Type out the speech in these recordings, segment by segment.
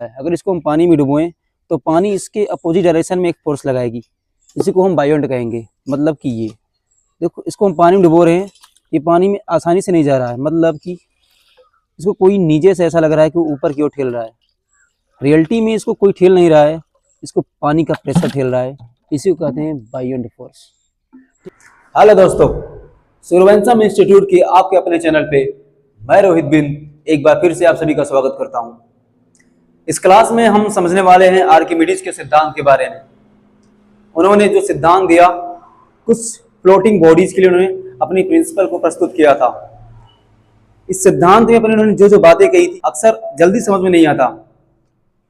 है। अगर इसको हम पानी में डुबोएं तो पानी इसके अपोजिट डायरेक्शन में एक फोर्स लगाएगी, इसी को हम बायोंड कहेंगे। मतलब कि ये देखो, इसको हम पानी में डुबो रहे हैं, ये पानी में आसानी से नहीं जा रहा है, मतलब कि इसको कोई नीचे से ऐसा लग रहा है कि ऊपर की ओर ठेल रहा है। रियलिटी में इसको कोई ठेल नहीं रहा है, इसको पानी का प्रेशर ठेल रहा है, इसी को कहते हैं बायोंड फोर्स। हेलो दोस्तों, सूर्यवंशम इंस्टीट्यूट के आपके अपने चैनल पे मैं रोहित बिंद एक बार फिर से आप सभी का स्वागत करता हूं। इस क्लास में हम समझने वाले हैं आर्किमिडीज के सिद्धांत के बारे में। उन्होंने जो सिद्धांत दिया, कुछ फ्लोटिंग बॉडीज के लिए उन्होंने अपनी प्रिंसिपल को प्रस्तुत किया था। इस सिद्धांत में अपने उन्होंने जो जो बातें कही थी अक्सर जल्दी समझ में नहीं आता।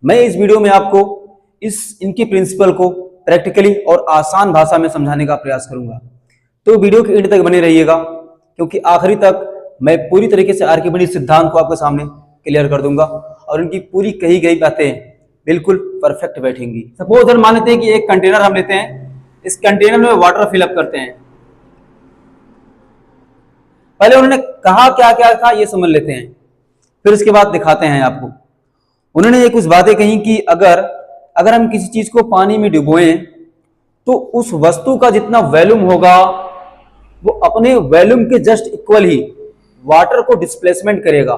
मैं इस वीडियो में आपको इनकी प्रिंसिपल को प्रैक्टिकली और आसान भाषा में समझाने का प्रयास करूंगा, तो वीडियो के एंड तक बने रहिएगा, क्योंकि आखिरी तक मैं पूरी तरीके से आर्किमिडीज सिद्धांत को आपके सामने क्लियर कर दूंगा और उनकी पूरी कही गई बातें बिल्कुल परफेक्ट बैठेंगी। सपोज हम मान लेते हैं कि एक कंटेनर हम लेते हैं, इस कंटेनर में वाटर फिलअप करते हैं। पहले उन्होंने कहा क्या क्या था ये समझ लेते हैं, फिर उसके बाद दिखाते हैं आपको। उन्होंने ये कुछ बातें कही कि अगर हम किसी चीज को पानी में डुबोएं तो उस वस्तु का जितना वॉल्यूम होगा वो अपने वॉल्यूम के जस्ट इक्वल ही वाटर को डिस्प्लेसमेंट करेगा।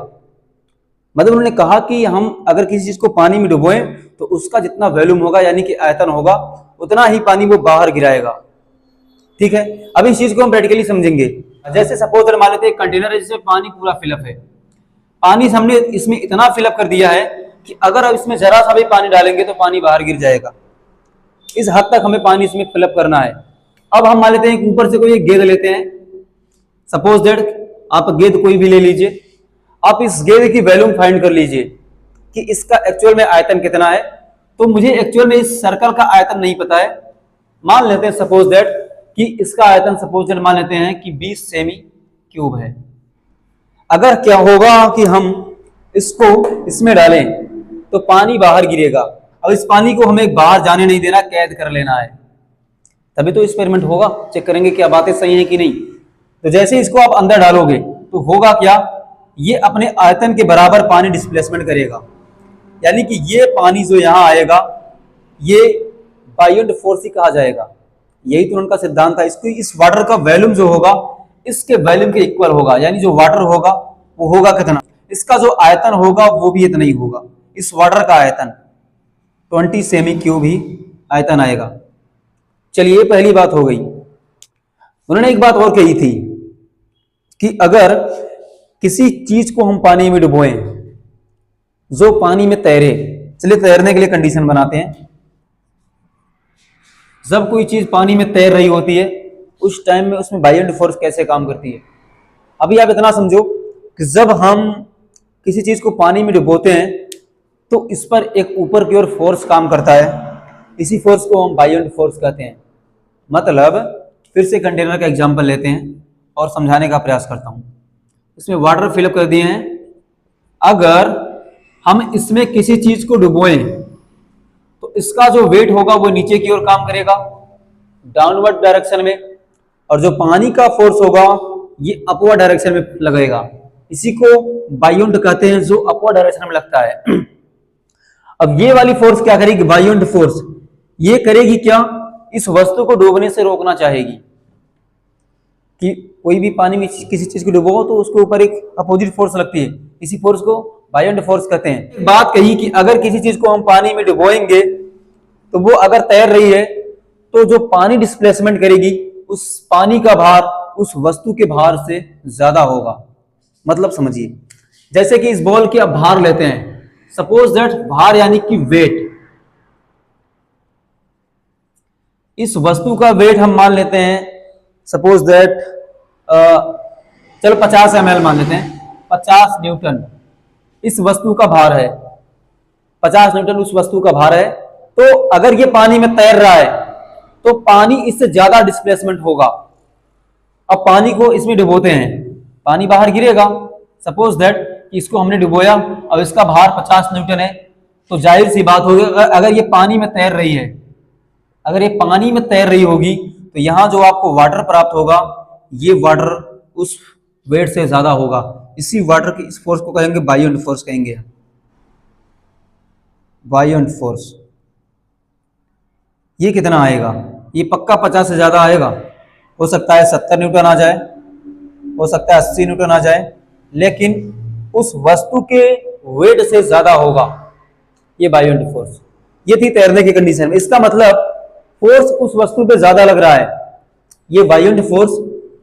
मतलब उन्होंने कहा कि हम अगर किसी चीज को पानी में डुबोएं तो उसका जितना वॉल्यूम होगा, यानी कि आयतन होगा, उतना ही पानी वो बाहर गिराएगा। ठीक है, अब इस चीज को हम प्रैक्टिकली समझेंगे। जैसे सपोज मान लेते हैं कंटेनर है जिसमें पानी पूरा फिलअप है। पानी हमने इसमें इतना फिलअप कर दिया है कि अगर अब इसमें जरा सा भी पानी डालेंगे तो पानी बाहर गिर जाएगा। इस हद तक हमें पानी इसमें फिलअप करना है। अब हम मान लेते हैं ऊपर से कोई एक गेंद लेते हैं, सपोज दैट आप गेंद कोई भी ले लीजिए। आप इस गेंद की वॉल्यूम फाइंड कर लीजिए कि इसका एक्चुअल में आयतन कितना है। तो मुझे एक्चुअल में इस सर्कल का आयतन नहीं पता है। मान लेते हैं सपोज दैट कि इसका आयतन सपोज दैट मान लेते हैं कि 20 सेमी क्यूब है। अगर क्या होगा कि हम इसको इसमें डालें तो पानी बाहर गिरेगा। अब इस पानी को हमें बाहर जाने नहीं देना, कैद कर लेना है, तभी तो एक्सपेरिमेंट होगा। चेक करेंगे क्या बातें सही है कि नहीं। तो जैसे इसको आप अंदर डालोगे तो होगा क्या, ये अपने आयतन के बराबर पानी डिस्प्लेसमेंट करेगा, यानी कि ये पानी जो यहां आएगा ये बायोंड फोर्स ही कहा जाएगा। यही तो उनका सिद्धांत था। इसको इस वाटर का वॉल्यूम जो होगा इसके वॉल्यूम के इक्वल होगा, यानी जो वाटर होगा वो होगा कितना, इसका जो आयतन होगा वो भी इतना ही होगा। इस वाटर का आयतन 20 सेमी क्यूब ही आयतन आएगा। चलिए, पहली बात हो गई। उन्होंने एक बात और कही थी कि अगर किसी चीज को हम पानी में डुबोएं जो पानी में तैरे, चलिए तैरने के लिए कंडीशन बनाते हैं। जब कोई चीज पानी में तैर रही होती है उस टाइम में उसमें बायोंड फोर्स कैसे काम करती है। अभी आप इतना समझो कि जब हम किसी चीज को पानी में डुबोते हैं तो इस पर एक ऊपर की ओर फोर्स काम करता है, इसी फोर्स को हम बायोंड फोर्स कहते हैं। मतलब फिर से कंटेनर का एग्जांपल लेते हैं और समझाने का प्रयास करता हूं। इसमें वाटर फिलअप कर दिए हैं। अगर हम इसमें किसी चीज को डुबोएं तो इसका जो वेट होगा वो नीचे की ओर काम करेगा, डाउनवर्ड डायरेक्शन में, और जो पानी का फोर्स होगा ये अपवर्ड डायरेक्शन में लगेगा। इसी को बायोंड कहते हैं, जो अपवर्ड डायरेक्शन में लगता है। अब ये वाली फोर्स क्या करेगी, बायोंड फोर्स, ये करेगी क्या, इस वस्तु को डूबने से रोकना चाहेगी। कि कोई भी पानी में किसी चीज को डुबो तो उसके ऊपर एक अपोजिट फोर्स लगती है, इसी फोर्स को बायोंड फोर्स कहते हैं। बात कही कि अगर किसी चीज को हम पानी में डुबोएंगे तो वो अगर तैर रही है तो जो पानी डिस्प्लेसमेंट करेगी उस पानी का भार उस वस्तु के भार से ज्यादा होगा। मतलब समझिए, जैसे कि इस बॉल के अब भार लेते हैं, सपोज दैट भार यानी कि वेट, इस वस्तु का वेट हम मान लेते हैं सपोज दैट चलो 50 ml मान लेते हैं, 50 न्यूटन इस वस्तु का भार है, 50 न्यूटन उस वस्तु का भार है। तो अगर ये पानी में तैर रहा है तो पानी इससे ज्यादा डिस्प्लेसमेंट होगा। अब पानी को इसमें डुबोते हैं, पानी बाहर गिरेगा। सपोज दैट इसको हमने डुबोया, अब इसका भार 50 न्यूटन है, तो जाहिर सी बात होगी अगर ये पानी में तैर रही है, अगर ये पानी में तैर रही होगी तो यहां जो आपको वाटर प्राप्त होगा ये वाटर उस वेट से ज्यादा होगा। इसी वाटर की इस फोर्स को कहेंगे बायोंड फोर्स कहेंगे। बायोंट फोर्स, ये कितना आएगा? ये पक्का 50 से ज़्यादा आएगा। हो सकता है 70 न्यूटन आ जाए, हो सकता है 80 न्यूटन आ जाए, लेकिन उस वस्तु के वेट से ज़्यादा होगा ये बायोंट फोर्स। ये थी तैरने की कंडीशन में। इसका मतलब फोर्स उस वस्तु पे ज़्यादा लग रहा है, ये बायोंट फोर्स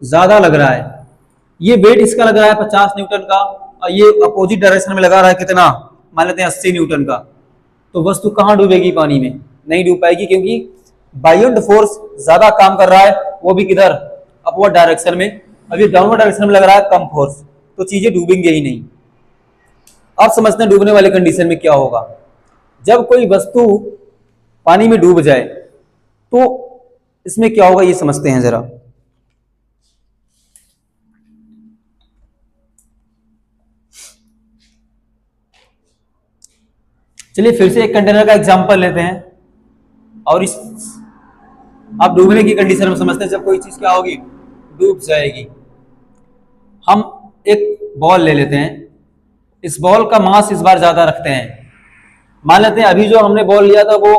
ज़्यादा लग रहा है। ये वेट इसका लग रहा है 50 न्यूटन का, और ये अपोजिट डायरेक्शन में लगा रहा है कितना, मान लेते हैं 80 न्यूटन का। तो वस्तु कहाँ डूबेगी? पानी में नहीं डूब पाएगी, क्योंकि बायोंट फोर्स ज्यादा काम कर रहा है, वो भी किधर? अपवर्ड डायरेक्शन में। अभी डाउनवर्ड डायरेक्शन में लग रहा है कम फोर्स, तो चीजें डूबेंगे ही नहीं। अब समझते हैं डूबने वाली कंडीशन में क्या होगा। जब कोई वस्तु पानी में डूब जाए तो इसमें क्या होगा, ये समझते हैं जरा। चलिए फिर से एक कंटेनर का एग्जांपल लेते हैं, और इस आप डूबने की कंडीशन में समझते हैं। जब कोई चीज क्या होगी? डूब जाएगी। हम एक बॉल ले लेते हैं, इस बॉल का मास इस बार ज्यादा रखते हैं। मान लेते हैं अभी जो हमने बॉल लिया था वो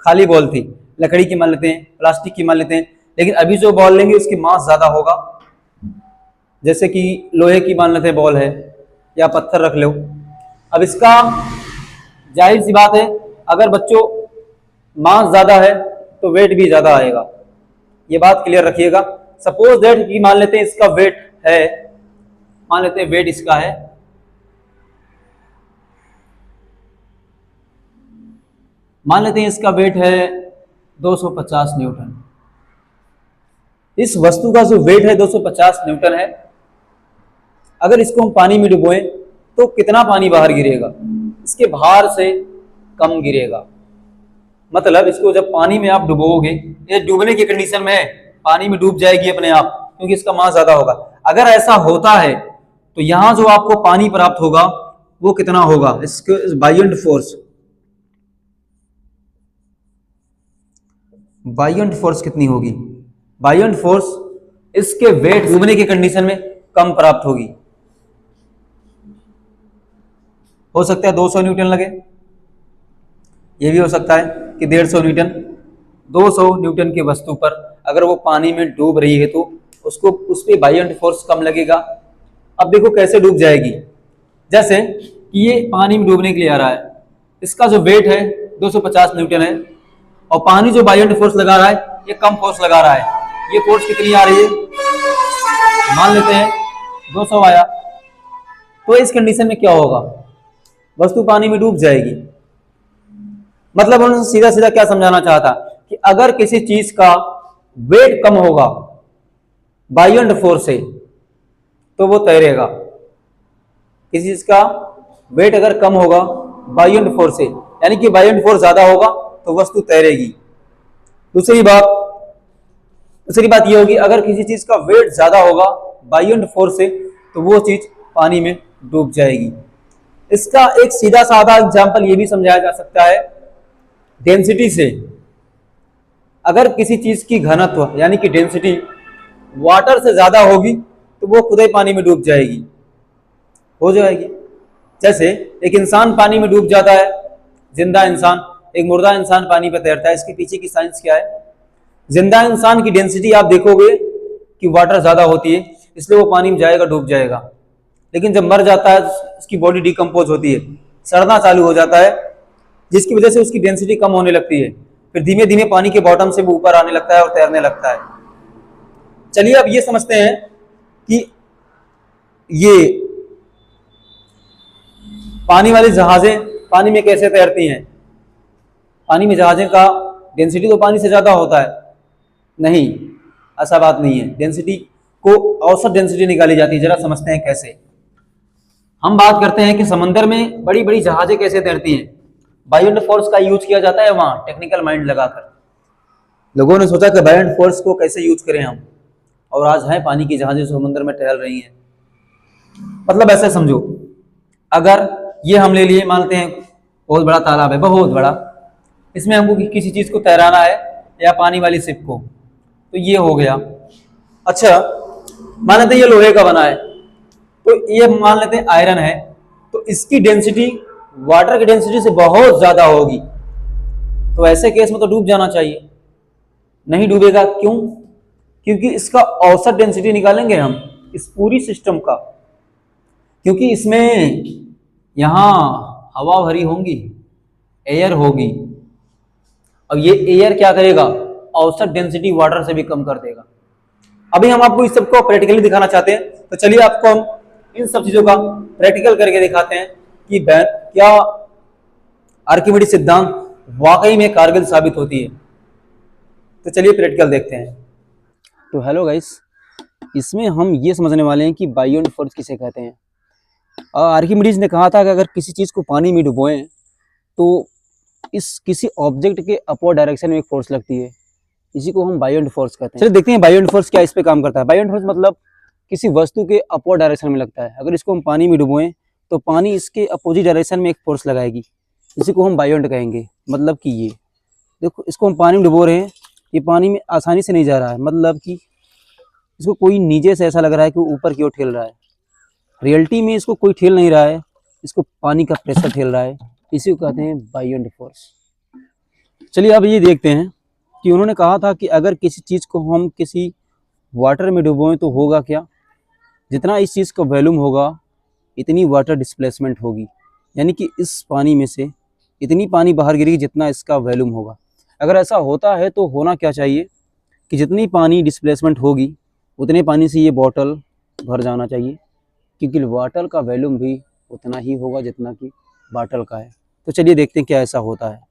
खाली बॉल थी, लकड़ी की मान लेते हैं, प्लास्टिक की मान लेते हैं, लेकिन अभी जो बॉल लेंगे उसकी मास ज्यादा होगा। जैसे कि लोहे की मान लेते हैं बॉल है, या पत्थर रख लो। अब इसका जाहिर सी बात है, अगर बच्चों मास ज्यादा है तो वेट भी ज्यादा आएगा। ये बात क्लियर रखिएगा। सपोज दैट कि मान लेते हैं इसका वेट है, मान लेते हैं वेट इसका है मान लेते हैं इसका वेट है 250 न्यूटन। इस वस्तु का जो वेट है 250 न्यूटन है, अगर इसको हम पानी में डुबोएं तो कितना पानी बाहर गिरेगा? इसके भार से कम गिरेगा। मतलब इसको जब पानी में आप डुबोगे, ये डूबने की कंडीशन में है, पानी में डूब जाएगी अपने आप, क्योंकि इसका मास ज्यादा होगा। अगर ऐसा होता है तो यहां जो आपको पानी प्राप्त होगा वो कितना होगा? इसके बायोंट फोर्स, बायोंट फोर्स कितनी होगी? बायोंट फोर्स इसके वेट डूबने की कंडीशन में कम प्राप्त होगी। हो सकता है 200 न्यूटन लगे, ये भी हो सकता है कि 150 न्यूटन। 200 न्यूटन की वस्तु पर अगर वो पानी में डूब रही है तो उसको उस पर बायोंट फोर्स कम लगेगा। अब देखो कैसे डूब जाएगी। जैसे कि ये पानी में डूबने के लिए आ रहा है, इसका जो वेट है 250 न्यूटन है, और पानी जो बायोंट फोर्स लगा रहा है ये कम फोर्स लगा रहा है। ये फोर्स कितनी आ रही है? मान लेते हैं 200 आया। तो इस कंडीशन में क्या होगा? वस्तु पानी में डूब जाएगी। मतलब उन्होंने सीधा सीधा क्या समझाना चाहता कि अगर किसी चीज का वेट कम होगा बायोंट फोर्स से तो वो तैरेगा। किसी चीज का वेट अगर कम होगा बायोंट फोर्स से, यानी कि बायोंट फोर्स ज्यादा होगा तो वस्तु तैरेगी। दूसरी बात यह होगी, अगर किसी चीज का वेट ज्यादा होगा बायोंट फोर्स से तो वो चीज पानी में डूब जाएगी। इसका एक सीधा साधा एग्जांपल ये भी समझाया जा सकता है डेंसिटी से। अगर किसी चीज की घनत्व यानी कि डेंसिटी वाटर से ज्यादा होगी तो वो खुद ही पानी में डूब जाएगी, हो जाएगी। जैसे एक इंसान पानी में डूब जाता है, जिंदा इंसान, एक मुर्दा इंसान पानी पर तैरता है। इसके पीछे की साइंस क्या है? जिंदा इंसान की डेंसिटी आप देखोगे कि वाटर ज्यादा होती है, इसलिए वो पानी में जाएगा, डूब जाएगा। लेकिन जब मर जाता है उसकी बॉडी डिकम्पोज होती है, सड़ना चालू हो जाता है, जिसकी वजह से उसकी डेंसिटी कम होने लगती है। फिर धीमे धीमे पानी के बॉटम से वो ऊपर आने लगता है और तैरने लगता है। चलिए अब ये समझते हैं कि ये पानी वाली जहाजें पानी में कैसे तैरती हैं। पानी में जहाजें का डेंसिटी तो पानी से ज्यादा होता है? नहीं, ऐसा बात नहीं है। डेंसिटी को औसत डेंसिटी निकाली जाती है। जरा समझते हैं कैसे। हम बात करते हैं कि समंदर में बड़ी बड़ी जहाजें कैसे तैरती हैं। बायोंट फोर्स का यूज किया जाता है वहां, टेक्निकल माइंड लगाकर। लोगों ने सोचा कि बायोंट फोर्स को कैसे यूज करें हम, और आज है पानी की जहाजें समुद्र में टहल रही हैं। मतलब ऐसे समझो, अगर ये हम ले लिए, मानते हैं बहुत बड़ा तालाब है, बहुत बड़ा, इसमें हमको किसी चीज को तैराना है या पानी वाली शिप को, तो ये हो गया। अच्छा मान लेते हैं ये लोहे का बना है, तो ये मान लेते हैं आयरन है, तो इसकी डेंसिटी वाटर की डेंसिटी से बहुत ज़्यादा होगी, तो ऐसे केस में तो डूब जाना चाहिए। नहीं डूबेगा, क्यों? क्योंकि इसका औसत डेंसिटी निकालेंगे हम इस पूरी सिस्टम का, क्योंकि इसमें यहाँ हवा भरी होंगी, एयर होगी। अब ये एयर क्या करेगा? औसत डेंसिटी वाटर से भी कम कर देगा। अभी हम आपको इस सबको प्रैक्टिकली दिखाना चाहते हैं, तो चलिए आपको हम इन सब चीजों का प्रैक्टिकल करके दिखाते हैं कि क्या आर्किमिडीज सिद्धांत वाकई में कारगर साबित होती है। तो चलिए प्रैक्टिकल देखते हैं। तो हेलो गाइस, इसमें हम ये समझने वाले हैं कि बायोंट फोर्स किसे कहते हैं। आर्किमिडीज ने कहा था कि अगर किसी चीज को पानी में डुबोएं तो इस किसी ऑब्जेक्ट के अपवर्ड डायरेक्शन में एक फोर्स लगती है, इसी को हम बायोंट फोर्स कहते हैं। चलिए देखते हैं बायोंट फोर्स क्या इस पे काम करता है। बायोंट फोर्स मतलब किसी वस्तु के अपवर्ड डायरेक्शन में लगता है। अगर इसको हम पानी में डुबोएं तो पानी इसके अपोजिट डायरेक्शन में एक फोर्स लगाएगी, इसी को हम बायोंट कहेंगे। मतलब कि ये देखो, इसको हम पानी में डुबो रहे हैं, ये पानी में आसानी से नहीं जा रहा है, मतलब कि इसको कोई नीचे से ऐसा लग रहा है कि ऊपर की ओर ठेल रहा है। रियलिटी में इसको कोई ठेल नहीं रहा है, इसको पानी का प्रेशर ठेल रहा है, इसी को कहते हैं बायोंट फोर्स। चलिए अब ये देखते हैं कि उन्होंने कहा था कि अगर किसी चीज़ को हम किसी वाटर में डुबोएं तो होगा क्या? जितना इस चीज़ का वॉल्यूम होगा इतनी वाटर डिस्प्लेसमेंट होगी, यानी कि इस पानी में से इतनी पानी बाहर गिरेगी जितना इसका वॉल्यूम होगा। अगर ऐसा होता है तो होना क्या चाहिए कि जितनी पानी डिस्प्लेसमेंट होगी उतने पानी से ये बॉटल भर जाना चाहिए, क्योंकि वाटर का वॉल्यूम भी उतना ही होगा जितना कि बॉटल का है। तो चलिए देखते हैं क्या ऐसा होता है।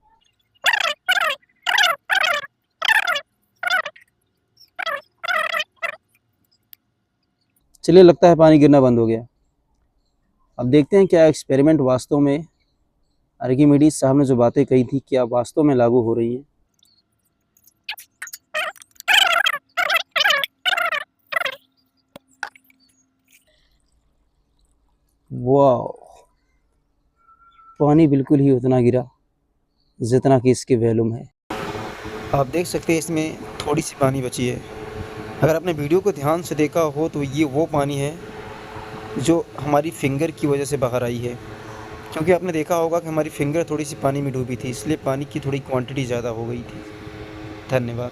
चलिए लगता है पानी गिरना बंद हो गया। अब देखते हैं क्या एक्सपेरिमेंट वास्तव में आर्किमिडीज साहब ने जो बातें कही थी क्या वास्तव में लागू हो रही हैं। वाह, पानी बिल्कुल ही उतना गिरा जितना कि इसके वॉल्यूम है। आप देख सकते हैं इसमें थोड़ी सी पानी बची है। अगर आपने वीडियो को ध्यान से देखा हो तो ये वो पानी है जो हमारी फिंगर की वजह से बाहर आई है, क्योंकि आपने देखा होगा कि हमारी फिंगर थोड़ी सी पानी में डूबी थी, इसलिए पानी की थोड़ी क्वांटिटी ज़्यादा हो गई थी। धन्यवाद।